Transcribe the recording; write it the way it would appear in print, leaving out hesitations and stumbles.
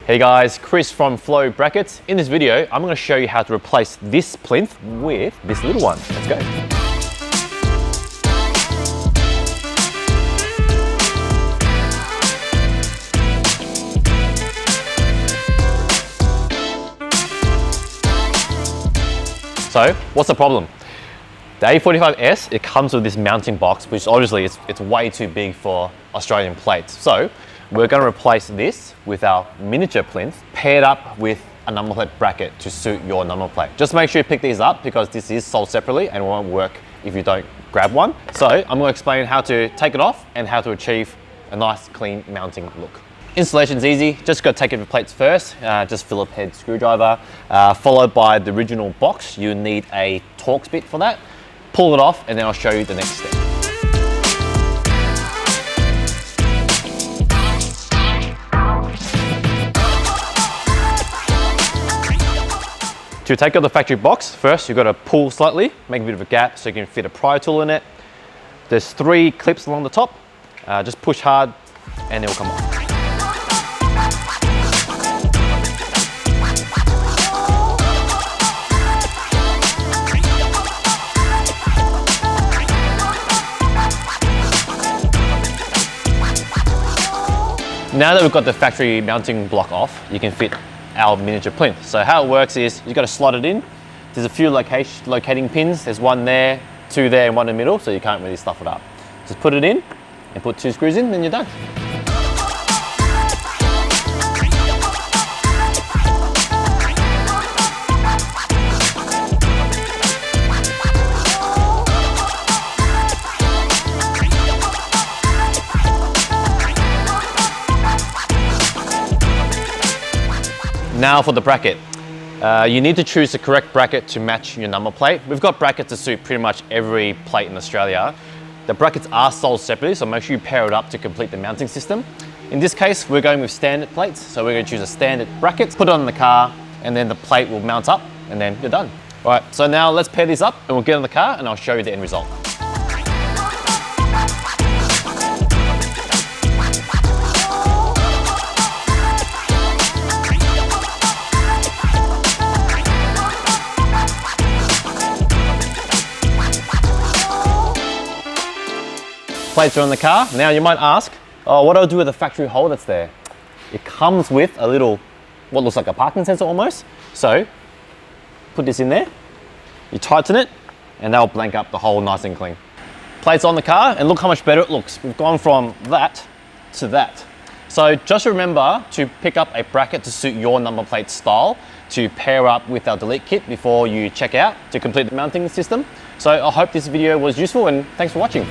Hey guys, Chris from Flow Brackets. In this video, I'm going to show you how to replace this plinth with this little one. Let's go. So, what's the problem? The A45S, it comes with this mounting box, which obviously it's way too big for Australian plates. So, we're going to replace this with our miniature plinth, paired up with a number plate bracket to suit your number plate. Just make sure you pick these up because this is sold separately and won't work if you don't grab one. So, I'm going to explain how to take it off and how to achieve a nice, clean mounting look. Installation's easy, just got to take it to plates first, just Phillips head screwdriver, followed by the original box. You need a Torx bit for that. Pull it off and then I'll show you the next step. To take out the factory box, first you've got to pull slightly, make a bit of a gap so you can fit a pry tool in it. There's 3 clips along the top, just push hard and it will come off. Now that we've got the factory mounting block off, you can fit our miniature plinth. So how it works is you've got to slot it in. There's a few locating pins. There's 1 there, 2 there and 1 in the middle, so you can't really stuff it up. Just put it in and put 2 screws in, then you're done. Now for the bracket. You need to choose the correct bracket to match your number plate. We've got brackets to suit pretty much every plate in Australia. The brackets are sold separately, so make sure you pair it up to complete the mounting system. In this case, we're going with standard plates, so we're going to choose a standard bracket, put it on the car, and then the plate will mount up, and then you're done. All right, so now let's pair this up, and we'll get in the car, and I'll show you the end result. Plates are on the car. Now you might ask, oh, what do I do with the factory hole that's there? It comes with a little, what looks like a parking sensor almost. So, put this in there, you tighten it, and that'll blank up the hole nice and clean. Plates on the car, and look how much better it looks. We've gone from that to that. So just remember to pick up a bracket to suit your number plate style to pair up with our delete kit before you check out to complete the mounting system. So I hope this video was useful and thanks for watching.